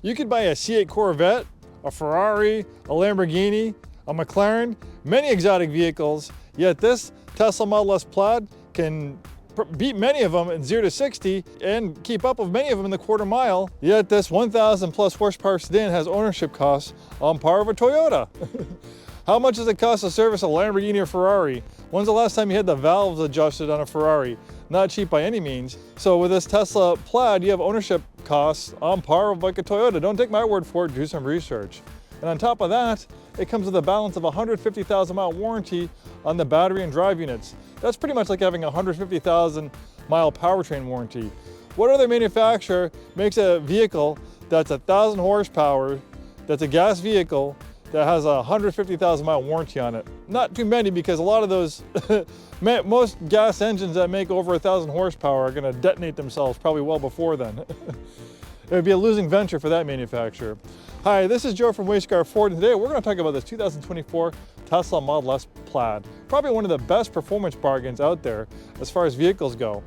You could buy a C8 Corvette, a Ferrari, a Lamborghini, a McLaren, many exotic vehicles, yet this Tesla Model S Plaid can beat many of them in 0 to 60 and keep up with many of them in the quarter mile. Yet this 1,000 plus horsepower sedan has ownership costs on par with a Toyota. How much does it cost to service a Lamborghini or Ferrari? When's the last time you had the valves adjusted on a Ferrari? Not cheap by any means. So with this Tesla Plaid, you have ownership costs on par with like a Toyota. Don't take my word for it, do some research. And on top of that, it comes with a balance of 150,000 mile warranty on the battery and drive units. That's pretty much like having a 150,000 mile powertrain warranty. What other manufacturer makes a vehicle that's 1,000 horsepower, that's a gas vehicle, that has a 150,000 mile warranty on it? Not too many, because a lot of those, most gas engines that make over 1,000 horsepower are gonna detonate themselves probably well before then. It would be a losing venture for that manufacturer. Hi, this is Joe from Scarff Ford, and today we're going to talk about this 2024 Tesla Model S Plaid. Probably one of the best performance bargains out there as far as vehicles go.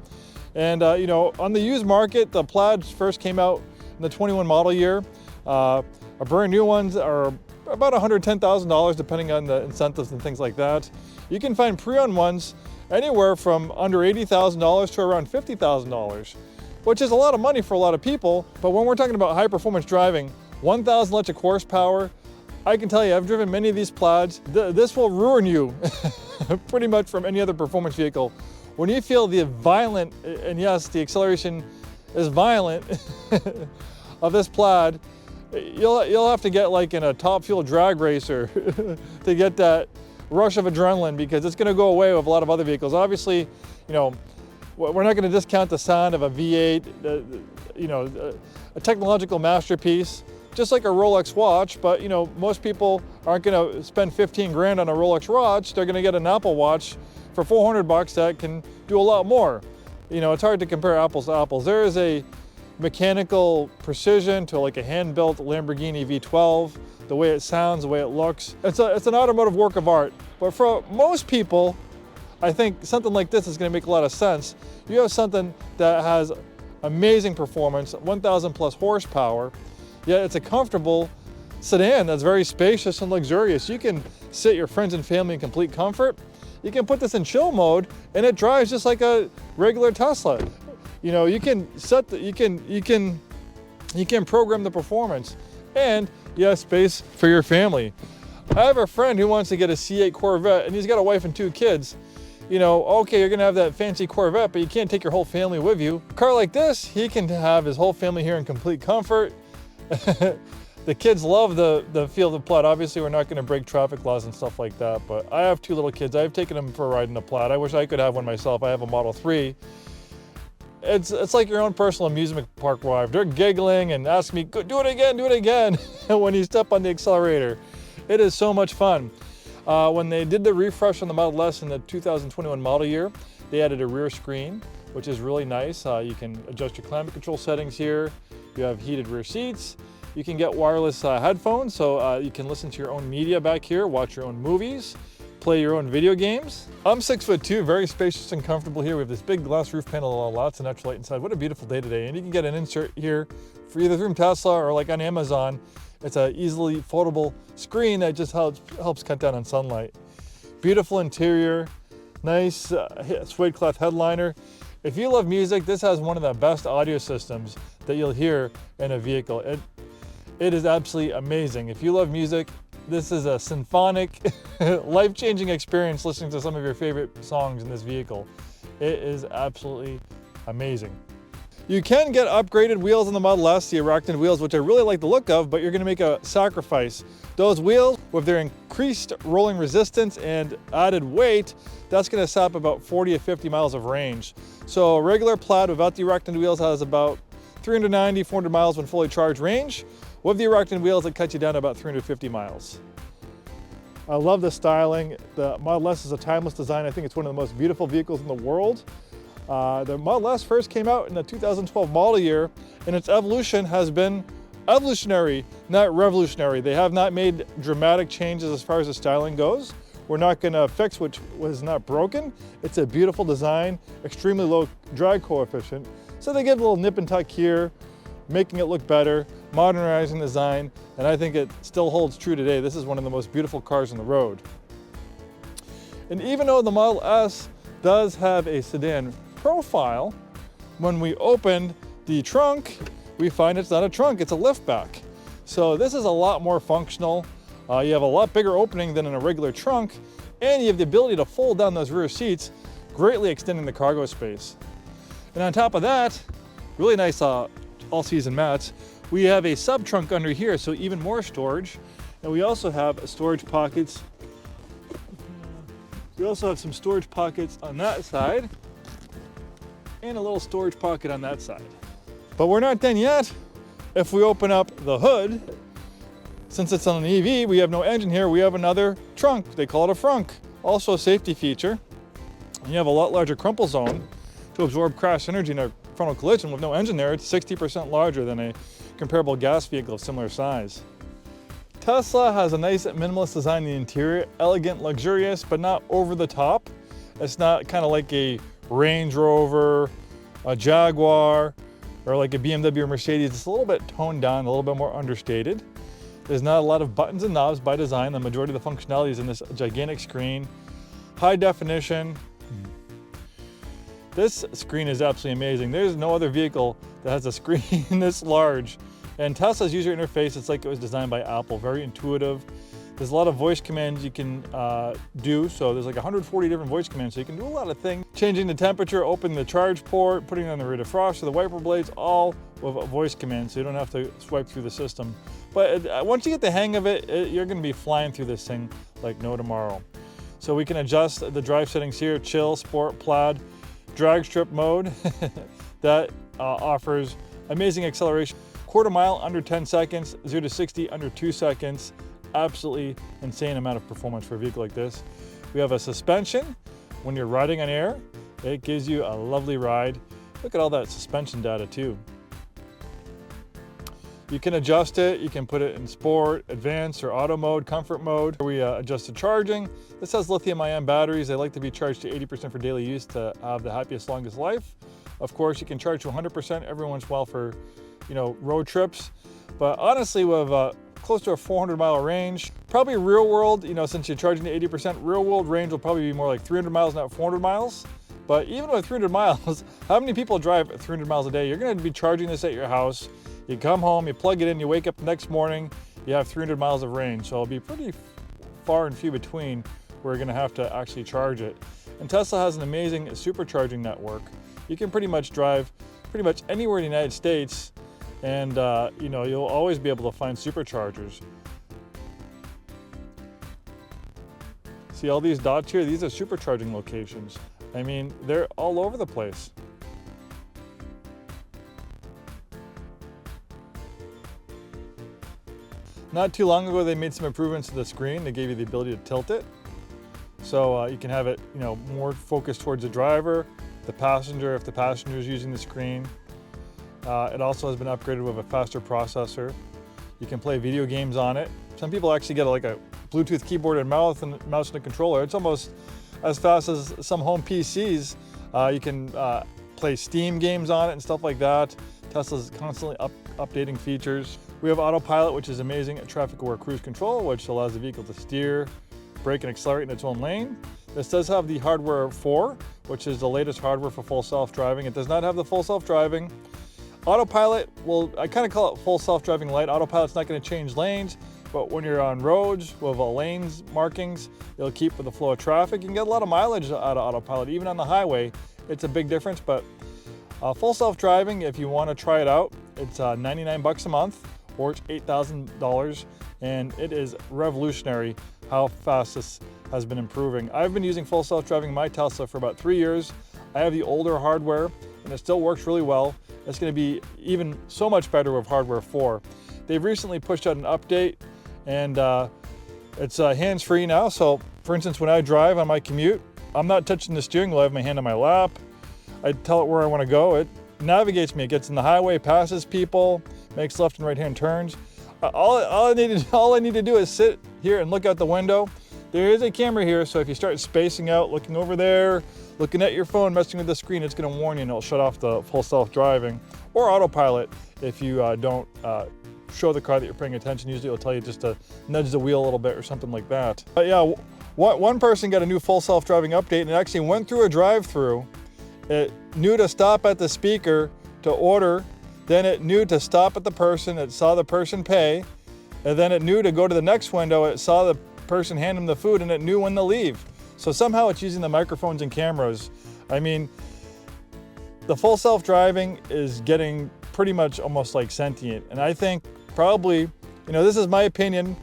And you know, on the used market, the Plaids first came out in the 21 model year. Our brand new ones are about $110,000 depending on the incentives and things like that. You can find pre-owned ones anywhere from under $80,000 to around $50,000. which is a lot of money for a lot of people. But when we're talking about high performance driving, 1,000 electric horsepower, I can tell you, I've driven many of these Plaids. This will ruin you pretty much from any other performance vehicle. When you feel the violent, and yes, the acceleration is violent of this Plaid, you'll have to get like in a top fuel drag racer to get that rush of adrenaline, because it's gonna go away with a lot of other vehicles. Obviously, you know, we're not gonna discount the sound of a V8, you know, a technological masterpiece, just like a Rolex watch, but you know, most people aren't gonna spend 15 grand on a Rolex watch. They're gonna get an Apple Watch for 400 bucks that can do a lot more. You know, it's hard to compare apples to apples. There is a mechanical precision to like a hand-built Lamborghini V12, the way it sounds, the way it looks. It's an automotive work of art. But for most people, I think something like this is gonna make a lot of sense. You have something that has amazing performance, 1,000 plus horsepower, yet it's a comfortable sedan that's very spacious and luxurious. You can sit your friends and family in complete comfort. You can put this in chill mode and it drives just like a regular Tesla. You know, you can set the, you can program the performance, and you have space for your family. I have a friend who wants to get a C8 Corvette, and he's got a wife and 2 kids. You know, okay, you're gonna have that fancy Corvette, but you can't take your whole family with you. A car like this, he can have his whole family here in complete comfort. The kids love the feel of the Plaid. Obviously, we're not gonna break traffic laws and stuff like that, but I have 2 little kids. I've taken them for a ride in the Plaid. I wish I could have one myself. I have a Model 3. It's like your own personal amusement park ride. They're giggling and asking me, do it again, when you step on the accelerator. It is so much fun. When they did the refresh on the Model S in the 2021 model year, they added a rear screen, which is really nice. You can adjust your climate control settings here. You have heated rear seats. You can get wireless headphones, so you can listen to your own media back here, watch your own movies, play your own video games. I'm 6'2", very spacious and comfortable here. We have this big glass roof panel, lots of natural light inside. What a beautiful day today. And you can get an insert here for either from Tesla or like on Amazon. It's an easily foldable screen that just helps cut down on sunlight. Beautiful interior, nice suede cloth headliner. If you love music, this has one of the best audio systems that you'll hear in a vehicle. It is absolutely amazing. If you love music, this is a symphonic, life-changing experience listening to some of your favorite songs in this vehicle. It is absolutely amazing. You can get upgraded wheels on the Model S, the Arachnid wheels, which I really like the look of, but you're gonna make a sacrifice. Those wheels, with their increased rolling resistance and added weight, that's gonna sap about 40 to 50 miles of range. So a regular Plaid without the Arachnid wheels has about 390, 400 miles when fully charged range. With the Arachnid wheels, it cuts you down to about 350 miles. I love the styling. The Model S is a timeless design. I think it's one of the most beautiful vehicles in the world. The Model S first came out in the 2012 model year, and its evolution has been evolutionary, not revolutionary. They have not made dramatic changes as far as the styling goes. We're not gonna fix what was not broken. It's a beautiful design, extremely low drag coefficient. So they give a little nip and tuck here, making it look better, modernizing design, and I think it still holds true today. This is one of the most beautiful cars on the road. And even though the Model S does have a sedan profile, when we open the trunk, we find it's not a trunk, it's a liftback. So this is a lot more functional. You have a lot bigger opening than in a regular trunk, and you have the ability to fold down those rear seats, greatly extending the cargo space. And on top of that, really nice all-season mats. We have a sub-trunk under here, so even more storage. And we also have storage pockets. We also have some storage pockets on that side, and a little storage pocket on that side. But we're not done yet. If we open up the hood, since it's on an EV, we have no engine here, we have another trunk. They call it a frunk. Also a safety feature. And you have a lot larger crumple zone to absorb crash energy in a frontal collision. With no engine there, it's 60% larger than a comparable gas vehicle of similar size. Tesla has a nice minimalist design in the interior, elegant, luxurious, but not over the top. It's not kind of like a Range Rover, a Jaguar, or like a BMW or Mercedes. It's a little bit toned down, a little bit more understated. There's not a lot of buttons and knobs by design. The majority of the functionality is in this gigantic screen. High definition. This screen is absolutely amazing. There's no other vehicle that has a screen this large. And Tesla's user interface, it's like it was designed by Apple, very intuitive. There's a lot of voice commands you can do. So there's like 140 different voice commands, so you can do a lot of things. Changing the temperature, opening the charge port, putting on the rear defroster, the wiper blades, all with a voice command, so you don't have to swipe through the system. But once you get the hang of it, you're gonna be flying through this thing like no tomorrow. So we can adjust the drive settings here, chill, sport, plaid, drag strip mode that offers amazing acceleration. Quarter mile under 10 seconds, 0 to 60 under 2 seconds. Absolutely insane amount of performance for a vehicle like this. We have a suspension. When you're riding on air, it gives you a lovely ride. Look at all that suspension data too. You can adjust it. You can put it in sport, advanced, or auto mode, comfort mode. We adjust the charging. This has lithium-ion batteries. They like to be charged to 80% for daily use to have the happiest, longest life. Of course, you can charge to 100% every once in a while for, road trips. But honestly, we have close to a 400-mile range. Probably real world, since you're charging to 80%, real world range will probably be more like 300 miles, not 400 miles. But even with 300 miles, how many people drive 300 miles a day? You're gonna be charging this at your house. You come home, you plug it in, you wake up the next morning, you have 300 miles of range. So it'll be pretty far and few between where you're gonna have to actually charge it. And Tesla has an amazing supercharging network. You can pretty much drive pretty much anywhere in the United States, and you'll always be able to find superchargers. See all these dots here? These are supercharging locations. I mean, they're all over the place. Not too long ago, they made some improvements to the screen. They gave you the ability to tilt it. So you can have it, more focused towards the driver, the passenger, if the passenger is using the screen. It also has been upgraded with a faster processor. You can play video games on it. Some people actually get like a Bluetooth keyboard and mouse and a controller. It's almost as fast as some home PCs. You can play Steam games on it and stuff like that. Tesla's constantly updating features. We have Autopilot, which is amazing at traffic-aware cruise control, which allows the vehicle to steer, brake, and accelerate in its own lane. This does have the hardware 4, which is the latest hardware for full self-driving. It does not have the full self-driving. Autopilot, well, I kind of call it full self-driving light. Autopilot's not going to change lanes, but when you're on roads with lanes markings, it'll keep with the flow of traffic. You can get a lot of mileage out of Autopilot, even on the highway. It's a big difference, but full self-driving, if you want to try it out, it's 99 bucks a month, or it's $8,000, and it is revolutionary how fast this has been improving. I've been using full self-driving in my Tesla for about 3 years. I have the older hardware, and it still works really well. It's going to be even so much better with hardware 4. They've recently pushed out an update, and it's hands-free now. So for instance, when I drive on my commute, I'm not touching the steering wheel. I have my hand on my lap. I tell it where I want to go. It navigates me. It gets in the highway, passes people, makes left and right hand turns. All I need to do is sit here and look out the window, there is a camera here, so if you start spacing out, looking over there, looking at your phone, messing with the screen, it's going to warn you and it'll shut off the full self-driving or autopilot if you don't show the car that you're paying attention. Usually it'll tell you just to nudge the wheel a little bit or something like that. But yeah, one person got a new full self-driving update and it actually went through a drive-through. It knew to stop at the speaker to order, then it knew to stop at the person, it saw the person pay, and then it knew to go to the next window, it saw the person hand them the food, and it knew when to leave. So somehow it's using the microphones and cameras. I mean, the full self-driving is getting pretty much almost like sentient. And I think probably, this is my opinion,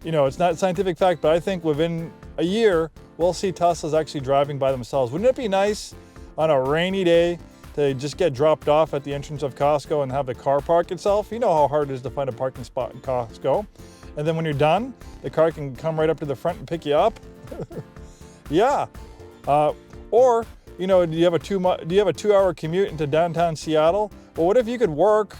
it's not scientific fact, but I think within a year, we'll see Teslas actually driving by themselves. Wouldn't it be nice on a rainy day to just get dropped off at the entrance of Costco and have the car park itself? You know how hard it is to find a parking spot in Costco. And then when you're done, the car can come right up to the front and pick you up. Yeah. Or, do you have a 2-hour commute into downtown Seattle? Well, what if you could work,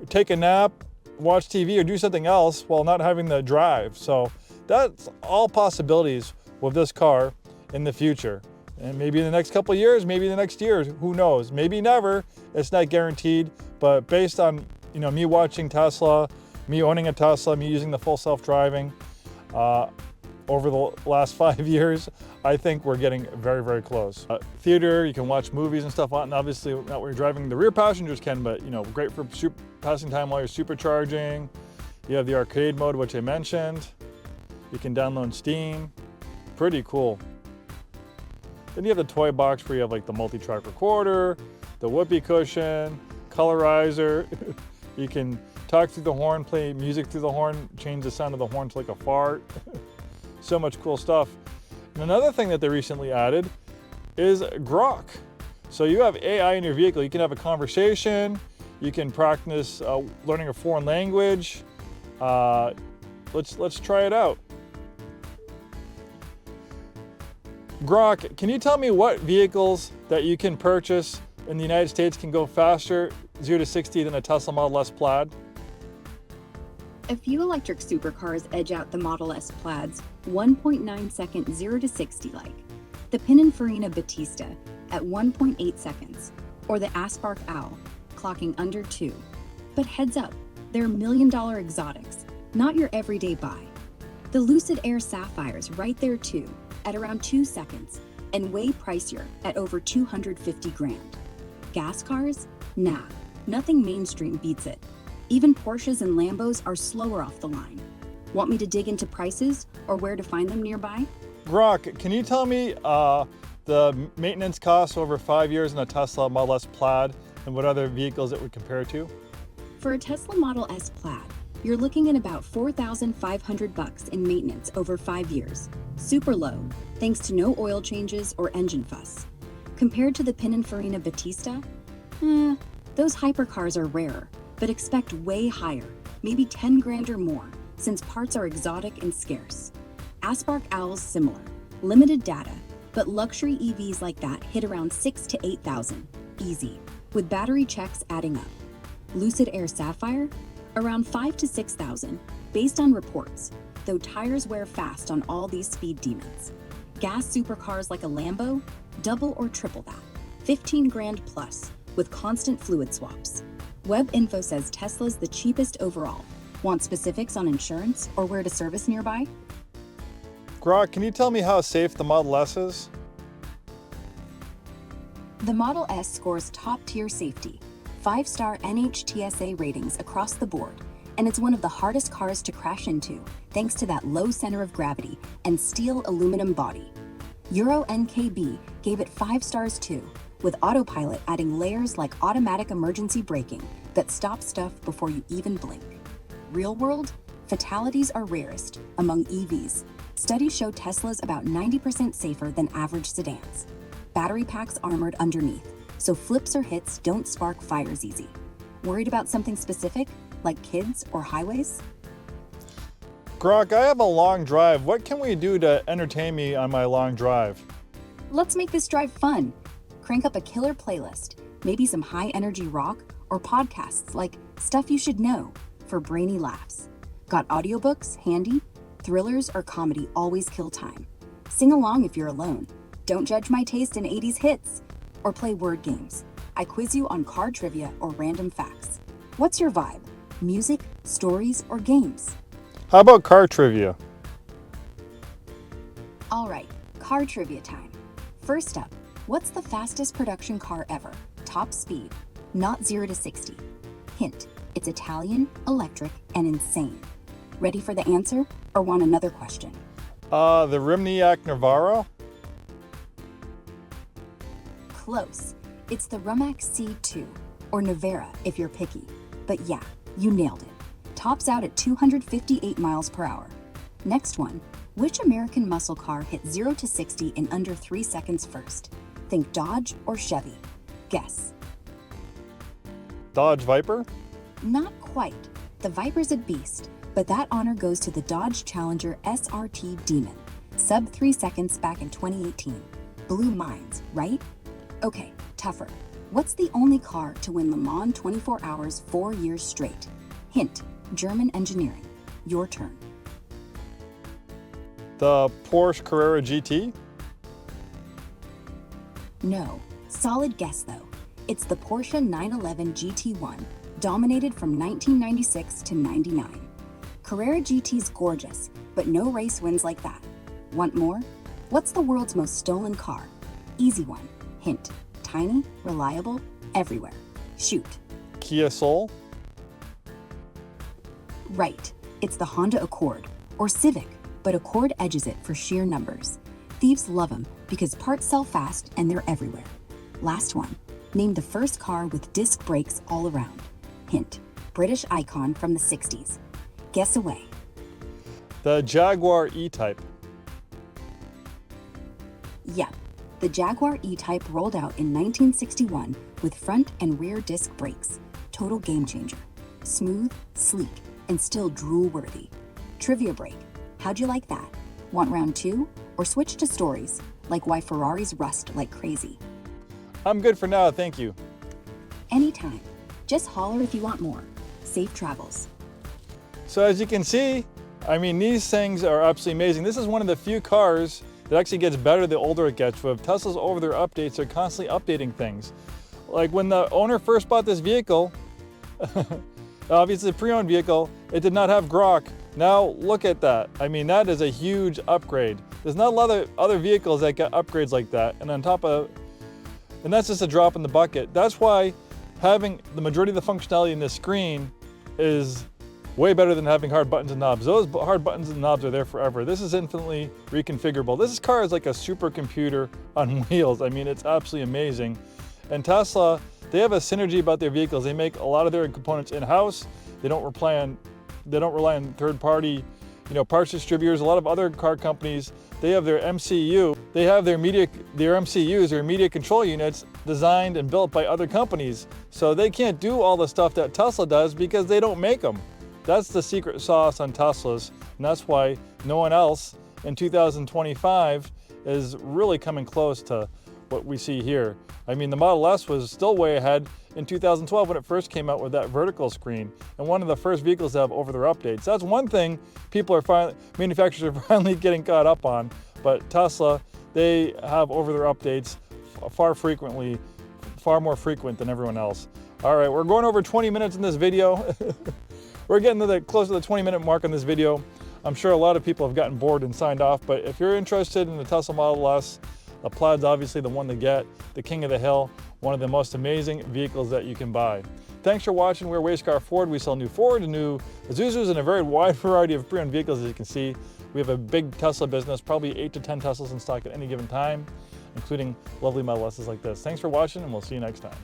take a nap, watch TV, or do something else while not having to drive? So that's all possibilities with this car in the future. And maybe in the next couple of years, maybe in the next year, who knows? Maybe never, it's not guaranteed. But based on, me watching Tesla, me owning a Tesla, me using the full self-driving over the last 5 years, I think we're getting very, very close. Theater, you can watch movies and stuff on, and obviously not when you're driving, the rear passengers can, but great for passing time while you're supercharging. You have the arcade mode, which I mentioned. You can download Steam. Pretty cool. Then you have the toy box where you have like the multi-track recorder, the whoopee cushion, colorizer. You can talk through the horn, play music through the horn, change the sound of the horn to like a fart. So much cool stuff. And another thing that they recently added is Grok. So you have AI in your vehicle. You can have a conversation. You can practice learning a foreign language. Let's try it out. Grok, can you tell me what vehicles that you can purchase in the United States can go faster, 0 to 60, than a Tesla Model S Plaid? A few electric supercars edge out the Model S Plaid's 1.9 second 0 to 60 like, the Pininfarina Battista at 1.8 seconds, or the Scarff Owl, clocking under 2. But heads up, they're $1 million exotics, not your everyday buy. The Lucid Air Sapphire's right there too, at around 2 seconds, and way pricier at over 250 grand. Gas cars? Nah, nothing mainstream beats it. Even Porsches and Lambos are slower off the line. Want me to dig into prices or where to find them nearby? Grok, can you tell me the maintenance costs over 5 years in a Tesla Model S Plaid and what other vehicles it would compare to? For a Tesla Model S Plaid, you're looking at about $4,500 in maintenance over 5 years. Super low, thanks to no oil changes or engine fuss. Compared to the Pininfarina Battista, those hypercars are rarer, but expect way higher, maybe 10 grand or more, since parts are exotic and scarce. Scarff Owl's similar, limited data, but luxury EVs like that hit around 6,000 to 8,000, easy, with battery checks adding up. Lucid Air Sapphire, around 5,000 to 6,000, based on reports, though tires wear fast on all these speed demons. Gas supercars like a Lambo, double or triple that, 15 grand plus, with constant fluid swaps. Web info says Tesla's the cheapest overall. Want specifics on insurance or where to service nearby? Grok, can you tell me how safe the Model S is? The Model S scores top-tier safety, 5-star NHTSA ratings across the board, and it's one of the hardest cars to crash into thanks to that low center of gravity and steel aluminum body. Euro NCAB gave it 5 stars too, with Autopilot adding layers like automatic emergency braking that stop stuff before you even blink. Real world, fatalities are rarest among EVs. Studies show Tesla's about 90% safer than average sedans. Battery packs armored underneath, so flips or hits don't spark fires easy. Worried about something specific, like kids or highways? Grok, I have a long drive. What can we do to entertain me on my long drive? Let's make this drive fun. Crank up a killer playlist, maybe some high-energy rock or podcasts like Stuff You Should Know for brainy laughs. Got audiobooks handy? Thrillers or comedy always kill time. Sing along if you're alone. Don't judge my taste in 80s hits. Or play word games. I quiz you on car trivia or random facts. What's your vibe? Music, stories, or games? How about car trivia? All right, car trivia time. First up, what's the fastest production car ever? Top speed, not 0 to 60. Hint, it's Italian, electric, and insane. Ready for the answer or want another question? The Rimniak Navarro? Close. It's the Rimac C2, or Navara if you're picky. But yeah, you nailed it. Tops out at 258 miles per hour. Next one, which American muscle car hit 0 to 60 in under 3 seconds first? Think Dodge or Chevy. Guess. Dodge Viper? Not quite. The Viper's a beast, but that honor goes to the Dodge Challenger SRT Demon. Sub 3 seconds back in 2018. Blew minds, right? Okay, tougher. What's the only car to win Le Mans 24 hours 4 years straight? Hint, German engineering. Your turn. The Porsche Carrera GT? No. Solid guess though. It's the Porsche 911 GT1, dominated from 1996 to 99. Carrera GT's gorgeous, but no race wins like that. Want more? What's the world's most stolen car? Easy one. Hint, tiny, reliable, everywhere. Shoot. Kia Soul? Right. It's the Honda Accord, or Civic, but Accord edges it for sheer numbers. Thieves love them because parts sell fast and they're everywhere. Last one. Name the first car with disc brakes all around. Hint, British icon from the 60s. Guess away. The Jaguar E-Type? Yep. The Jaguar E-Type rolled out in 1961 with front and rear disc brakes. Total game changer. Smooth, sleek, and still drool-worthy. Trivia break. How'd you like that? Want round 2? Or switch to stories, like why Ferraris rust like crazy? I'm good for now, thank you. Anytime. Just holler if you want more. Safe travels. So as you can see, I mean, these things are absolutely amazing. This is one of the few cars that actually gets better the older it gets. With Tesla's over their updates, they're constantly updating things. Like when the owner first bought this vehicle, obviously a pre-owned vehicle, it did not have Grok. Now look at that. I mean, that is a huge upgrade. There's not a lot of other vehicles that get upgrades like that. And on top of, and that's just a drop in the bucket. That's why having the majority of the functionality in this screen is way better than having hard buttons and knobs. Those hard buttons and knobs are there forever. This is infinitely reconfigurable. This car is like a supercomputer on wheels. I mean, it's absolutely amazing. And Tesla, they have a synergy about their vehicles. They make a lot of their components in-house. They don't rely on third-party, parts distributors. A lot of other car companies, they have their MCU. They have their MCUs, their media control units, designed and built by other companies. So they can't do all the stuff that Tesla does because they don't make them. That's the secret sauce on Teslas, and that's why no one else in 2025 is really coming close to what we see here. I mean, the Model S was still way ahead in 2012 when it first came out with that vertical screen, and one of the first vehicles to have over-the-air updates. That's one thing manufacturers are finally getting caught up on, but Tesla, they have over-the-air updates far more frequent than everyone else. All right, we're going over 20 minutes in this video. We're getting close to the 20-minute mark on this video. I'm sure a lot of people have gotten bored and signed off, but if you're interested in the Tesla Model S, the Plaid's obviously the one to get, the king of the hill, one of the most amazing vehicles that you can buy. Thanks for watching. We're Scarff Ford. We sell new Ford and new Isuzus and a very wide variety of pre-owned vehicles, as you can see. We have a big Tesla business, probably 8 to 10 Teslas in stock at any given time, including lovely Model S's like this. Thanks for watching, and we'll see you next time.